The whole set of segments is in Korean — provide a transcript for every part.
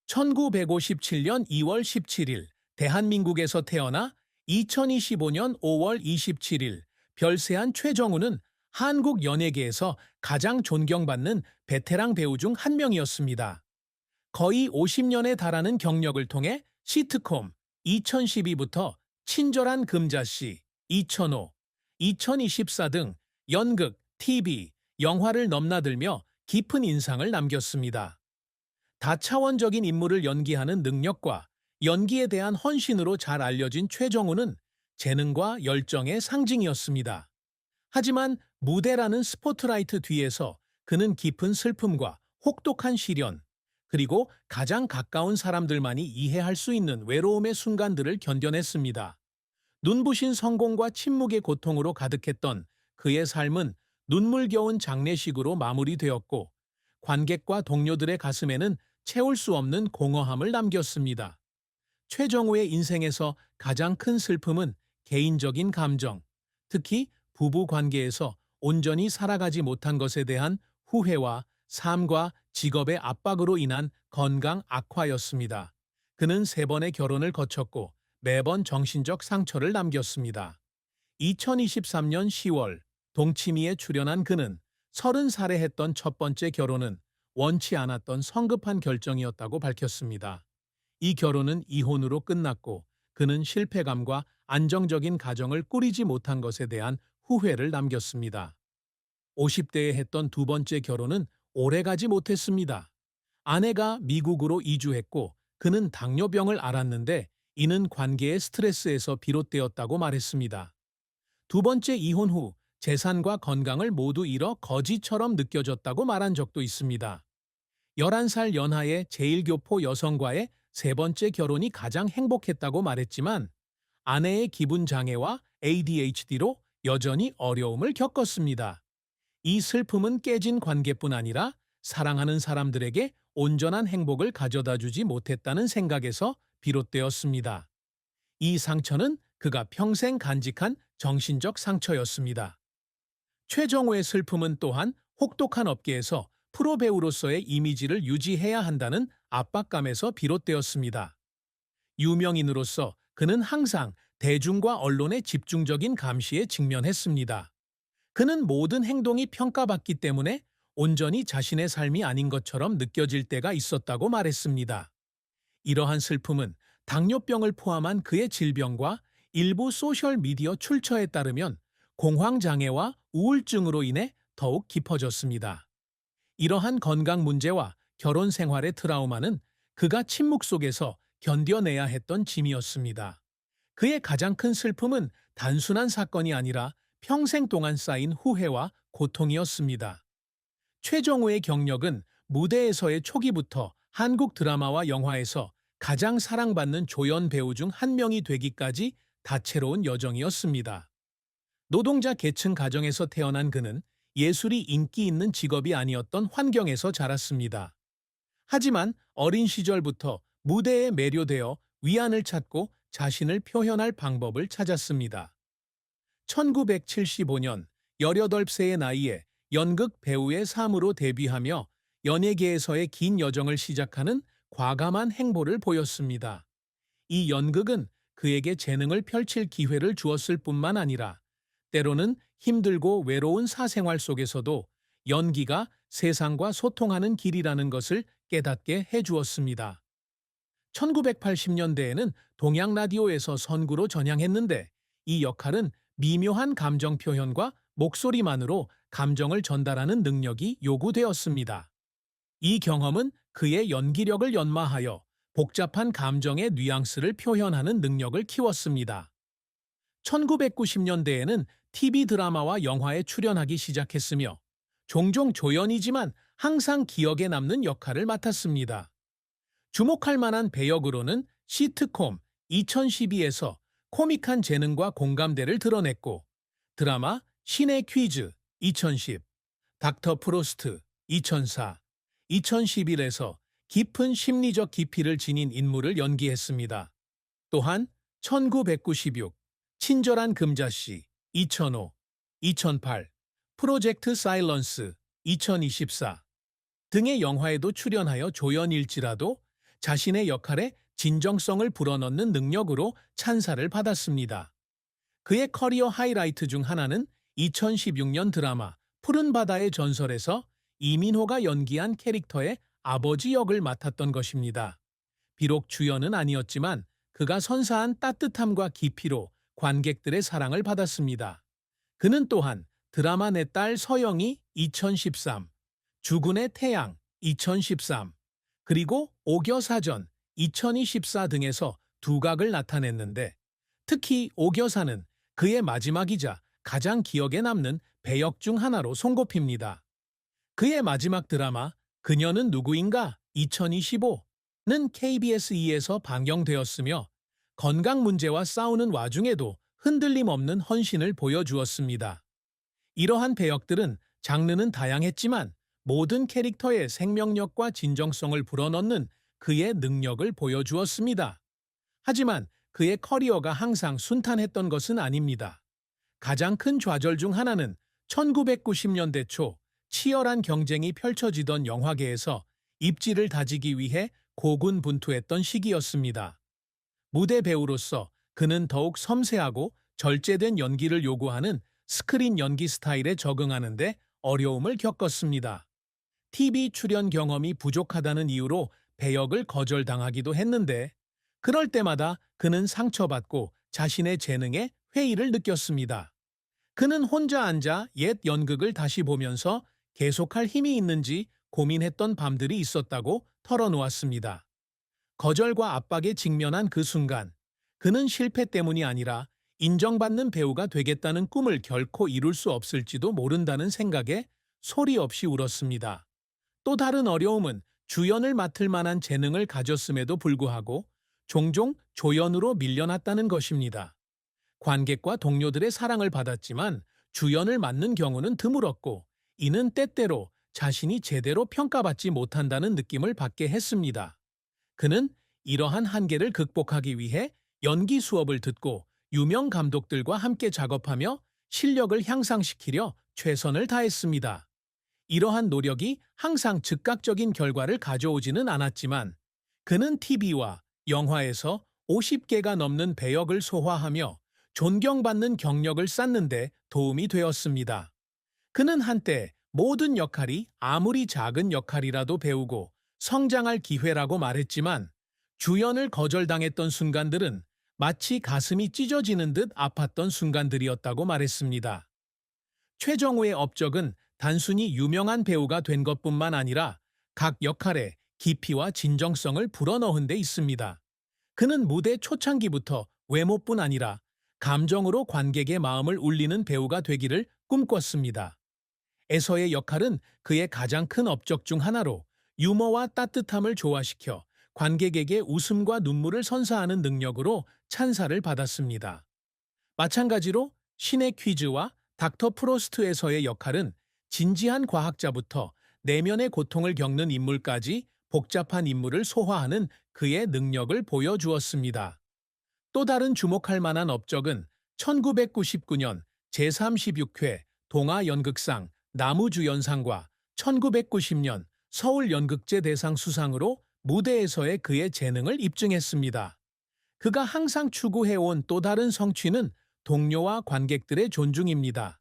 1957년 2월 17일 대한민국에서 태어나 2025년 5월 27일 별세한 최정우는 한국 연예계에서 가장 존경받는 베테랑 배우 중 한 명이었습니다. 거의 50년에 달하는 경력을 통해 시트콤 2012부터 친절한 금자씨 2005, 2024 등 연극, TV, 영화를 넘나들며 깊은 인상을 남겼습니다. 다차원적인 인물을 연기하는 능력과 연기에 대한 헌신으로 잘 알려진 최정우는 재능과 열정의 상징이었습니다. 하지만 무대라는 스포트라이트 뒤에서 그는 깊은 슬픔과 혹독한 시련, 그리고 가장 가까운 사람들만이 이해할 수 있는 외로움의 순간들을 견뎌냈습니다. 눈부신 성공과 침묵의 고통으로 가득했던 그의 삶은 눈물겨운 장례식으로 마무리되었고, 관객과 동료들의 가슴에는 채울 수 없는 공허함을 남겼습니다. 최정우의 인생에서 가장 큰 슬픔은 개인적인 감정, 특히 부부 관계에서 온전히 살아가지 못한 것에 대한 후회와 삶과 직업의 압박으로 인한 건강 악화였습니다. 그는 3번의 결혼을 거쳤고 매번 정신적 상처를 남겼습니다. 2023년 10월 동치미에 출연한 그는 30살에 했던 첫 번째 결혼은 원치 않았던 성급한 결정이었다고 밝혔습니다. 이 결혼은 이혼으로 끝났고 그는 실패감과 안정적인 가정을 꾸리지 못한 것에 대한 후회를 남겼습니다. 50대에 했던 두 번째 결혼은 오래가지 못했습니다. 아내가 미국으로 이주했고 그는 당뇨병을 앓았는데 이는 관계의 스트레스에서 비롯되었다고 말했습니다. 두 번째 이혼 후 재산과 건강을 모두 잃어 거지처럼 느껴졌다고 말한 적도 있습니다. 11살 연하의 제1교포 여성과의 세 번째 결혼이 가장 행복했다고 말했지만 아내의 기분 장애와 ADHD로 여전히 어려움을 겪었습니다. 이 슬픔은 깨진 관계뿐 아니라 사랑하는 사람들에게 온전한 행복을 가져다 주지 못했다는 생각에서 비롯되었습니다. 이 상처는 그가 평생 간직한 정신적 상처였습니다. 최정우의 슬픔은 또한 혹독한 업계에서 프로 배우로서의 이미지를 유지해야 한다는 압박감에서 비롯되었습니다. 유명인으로서 그는 항상 대중과 언론의 집중적인 감시에 직면했습니다. 그는 모든 행동이 평가받기 때문에 온전히 자신의 삶이 아닌 것처럼 느껴질 때가 있었다고 말했습니다. 이러한 슬픔은 당뇨병을 포함한 그의 질병과 일부 소셜미디어 출처에 따르면 공황장애와 우울증으로 인해 더욱 깊어졌습니다. 이러한 건강 문제와 결혼 생활의 트라우마는 그가 침묵 속에서 견뎌내야 했던 짐이었습니다. 그의 가장 큰 슬픔은 단순한 사건이 아니라 평생 동안 쌓인 후회와 고통이었습니다. 최정우의 경력은 무대에서의 초기부터 한국 드라마와 영화에서 가장 사랑받는 조연 배우 중 한 명이 되기까지 다채로운 여정이었습니다. 노동자 계층 가정에서 태어난 그는 예술이 인기 있는 직업이 아니었던 환경에서 자랐습니다. 하지만 어린 시절부터 무대에 매료되어 위안을 찾고 자신을 표현할 방법을 찾았습니다. 1975년 18세의 나이에 연극 배우의 삶으로 데뷔하며 연예계에서의 긴 여정을 시작하는 과감한 행보를 보였습니다. 이 연극은 그에게 재능을 펼칠 기회를 주었을 뿐만 아니라 때로는 힘들고 외로운 사생활 속에서도 연기가 세상과 소통하는 길이라는 것을 깨닫게 해주었습니다. 1980년대에는 동양 라디오에서 선구로 전향했는데 이 역할은 미묘한 감정 표현과 목소리만으로 감정을 전달하는 능력이 요구되었습니다. 이 경험은 그의 연기력을 연마하여 복잡한 감정의 뉘앙스를 표현하는 능력을 키웠습니다. 1990년대에는 TV 드라마와 영화에 출연하기 시작했으며 종종 조연이지만 항상 기억에 남는 역할을 맡았습니다. 주목할 만한 배역으로는 시트콤 2012에서 코믹한 재능과 공감대를 드러냈고 드라마 신의 퀴즈 2010, 닥터 프로스트 2004, 2011에서 깊은 심리적 깊이를 지닌 인물을 연기했습니다. 또한 1996, 친절한 금자씨 2005, 2008, 프로젝트 사일런스 2024 등의 영화에도 출연하여 조연일지라도 자신의 역할에 진정성을 불어넣는 능력으로 찬사를 받았습니다. 그의 커리어 하이라이트 중 하나는 2016년 드라마 푸른 바다의 전설에서 이민호가 연기한 캐릭터의 아버지 역을 맡았던 것입니다. 비록 주연은 아니었지만 그가 선사한 따뜻함과 깊이로 관객들의 사랑을 받았습니다. 그는 또한 드라마 내 딸 서영이 2013, 주군의 태양 2013, 그리고 오겨사전 2024 등에서 두각을 나타냈는데 특히 오겨사는 그의 마지막이자 가장 기억에 남는 배역 중 하나로 손꼽힙니다. 그의 마지막 드라마 그녀는 누구인가 2025는 KBS2에서 방영되었으며 건강 문제와 싸우는 와중에도 흔들림 없는 헌신을 보여주었습니다. 이러한 배역들은 장르는 다양했지만 모든 캐릭터의 생명력과 진정성을 불어넣는 그의 능력을 보여주었습니다. 하지만 그의 커리어가 항상 순탄했던 것은 아닙니다. 가장 큰 좌절 중 하나는 1990년대 초 치열한 경쟁이 펼쳐지던 영화계에서 입지를 다지기 위해 고군분투했던 시기였습니다. 무대 배우로서 그는 더욱 섬세하고 절제된 연기를 요구하는 스크린 연기 스타일에 적응하는 데 어려움을 겪었습니다. TV 출연 경험이 부족하다는 이유로 배역을 거절당하기도 했는데 그럴 때마다 그는 상처받고 자신의 재능에 회의를 느꼈습니다. 그는 혼자 앉아 옛 연극을 다시 보면서 계속할 힘이 있는지 고민했던 밤들이 있었다고 털어놓았습니다. 거절과 압박에 직면한 그 순간, 그는 실패 때문이 아니라 인정받는 배우가 되겠다는 꿈을 결코 이룰 수 없을지도 모른다는 생각에 소리 없이 울었습니다. 또 다른 어려움은 주연을 맡을 만한 재능을 가졌음에도 불구하고 종종 조연으로 밀려났다는 것입니다. 관객과 동료들의 사랑을 받았지만 주연을 맡는 경우는 드물었고 이는 때때로 자신이 제대로 평가받지 못한다는 느낌을 받게 했습니다. 그는 이러한 한계를 극복하기 위해 연기 수업을 듣고 유명 감독들과 함께 작업하며 실력을 향상시키려 최선을 다했습니다. 이러한 노력이 항상 즉각적인 결과를 가져오지는 않았지만 그는 TV와 영화에서 50개가 넘는 배역을 소화하며 존경받는 경력을 쌓는 데 도움이 되었습니다. 그는 한때 모든 역할이 아무리 작은 역할이라도 배우고 성장할 기회라고 말했지만 주연을 거절당했던 순간들은 마치 가슴이 찢어지는 듯 아팠던 순간들이었다고 말했습니다. 최정우의 업적은 단순히 유명한 배우가 된 것뿐만 아니라 각 역할에 깊이와 진정성을 불어넣은 데 있습니다. 그는 무대 초창기부터 외모뿐 아니라 감정으로 관객의 마음을 울리는 배우가 되기를 꿈꿨습니다. 에서의 역할은 그의 가장 큰 업적 중 하나로 유머와 따뜻함을 조화시켜 관객에게 웃음과 눈물을 선사하는 능력으로 찬사를 받았습니다. 마찬가지로 신의 퀴즈와 닥터 프로스트에서의 역할은 진지한 과학자부터 내면의 고통을 겪는 인물까지 복잡한 인물을 소화하는 그의 능력을 보여주었습니다. 또 다른 주목할 만한 업적은 1999년 제36회 동아연극상 나무주연상과 1990년 서울연극제 대상 수상으로 무대에서의 그의 재능을 입증했습니다. 그가 항상 추구해온 또 다른 성취는 동료와 관객들의 존중입니다.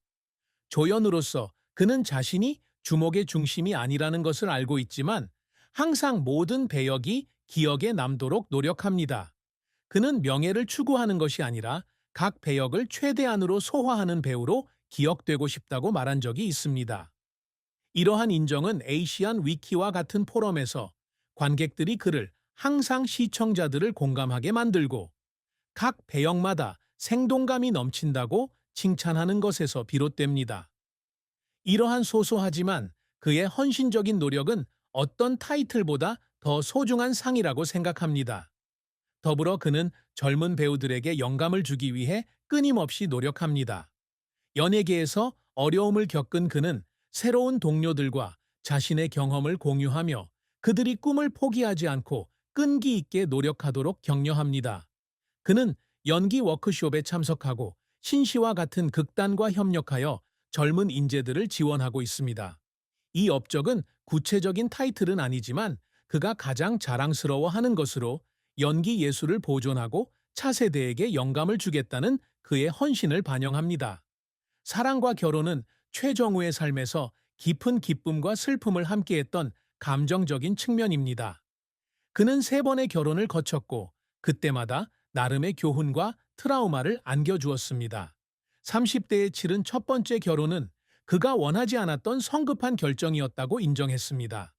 조연으로서 그는 자신이 주목의 중심이 아니라는 것을 알고 있지만 항상 모든 배역이 기억에 남도록 노력합니다. 그는 명예를 추구하는 것이 아니라 각 배역을 최대한으로 소화하는 배우로 기억되고 싶다고 말한 적이 있습니다. 이러한 인정은 에이시안 위키와 같은 포럼에서 관객들이 그를 항상 시청자들을 공감하게 만들고 각 배역마다 생동감이 넘친다고 칭찬하는 것에서 비롯됩니다. 이러한 소소하지만 그의 헌신적인 노력은 어떤 타이틀보다 더 소중한 상이라고 생각합니다. 더불어 그는 젊은 배우들에게 영감을 주기 위해 끊임없이 노력합니다. 연예계에서 어려움을 겪은 그는 새로운 동료들과 자신의 경험을 공유하며 그들이 꿈을 포기하지 않고 끈기 있게 노력하도록 격려합니다. 그는 연기 워크숍에 참석하고 신시와 같은 극단과 협력하여 젊은 인재들을 지원하고 있습니다. 이 업적은 구체적인 타이틀은 아니지만 그가 가장 자랑스러워하는 것으로 연기 예술을 보존하고 차세대에게 영감을 주겠다는 그의 헌신을 반영합니다. 사랑과 결혼은 최정우의 삶에서 깊은 기쁨과 슬픔을 함께했던 감정적인 측면입니다. 그는 3번의 결혼을 거쳤고 그때마다 나름의 교훈과 트라우마를 안겨주었습니다. 30대에 치른 첫 번째 결혼은 그가 원하지 않았던 성급한 결정이었다고 인정했습니다.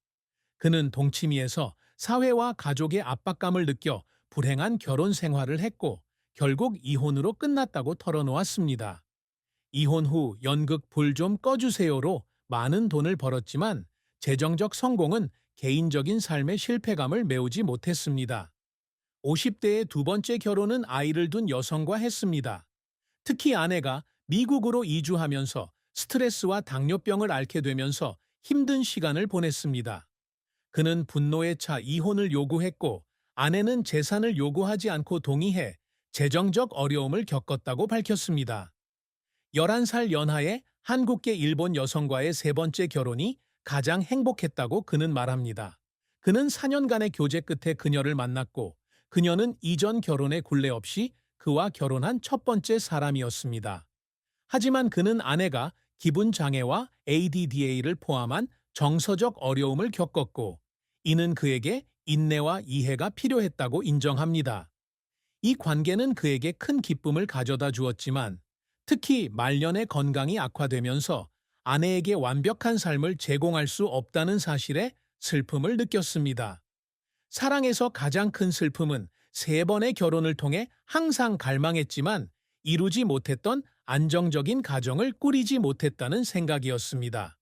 그는 동치미에서 사회와 가족의 압박감을 느껴 불행한 결혼 생활을 했고 결국 이혼으로 끝났다고 털어놓았습니다. 이혼 후 연극 불 좀 꺼주세요로 많은 돈을 벌었지만 재정적 성공은 개인적인 삶의 실패감을 메우지 못했습니다. 50대의 두 번째 결혼은 아이를 둔 여성과 했습니다. 특히 아내가 미국으로 이주하면서 스트레스와 당뇨병을 앓게 되면서 힘든 시간을 보냈습니다. 그는 분노에 차 이혼을 요구했고 아내는 재산을 요구하지 않고 동의해 재정적 어려움을 겪었다고 밝혔습니다. 11살 연하의 한국계 일본 여성과의 3번째 결혼이 가장 행복했다고 그는 말합니다. 그는 4년간의 교제 끝에 그녀를 만났고 그녀는 이전 결혼의 굴레 없이 그와 결혼한 첫 번째 사람이었습니다. 하지만 그는 아내가 기분 장애와 ADDA를 포함한 정서적 어려움을 겪었고 이는 그에게 인내와 이해가 필요했다고 인정합니다. 이 관계는 그에게 큰 기쁨을 가져다 주었지만 특히 말년의 건강이 악화되면서 아내에게 완벽한 삶을 제공할 수 없다는 사실에 슬픔을 느꼈습니다. 사랑에서 가장 큰 슬픔은 3번의 결혼을 통해 항상 갈망했지만 이루지 못했던 안정적인 가정을 꾸리지 못했다는 생각이었습니다.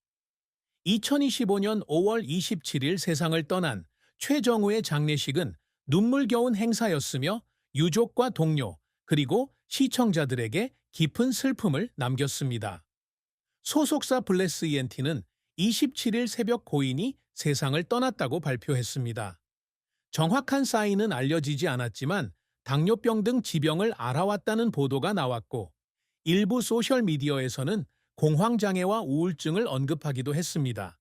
2025년 5월 27일 세상을 떠난 최정우의 장례식은 눈물겨운 행사였으며 유족과 동료 그리고 시청자들에게 깊은 슬픔을 남겼습니다. 소속사 블레스 ENT는 27일 새벽 고인이 세상을 떠났다고 발표했습니다. 정확한 사인은 알려지지 않았지만 당뇨병 등 지병을 앓아왔다는 보도가 나왔고 일부 소셜미디어에서는 공황장애와 우울증을 언급하기도 했습니다.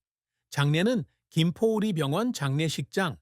장례는 김포우리 병원 장례식장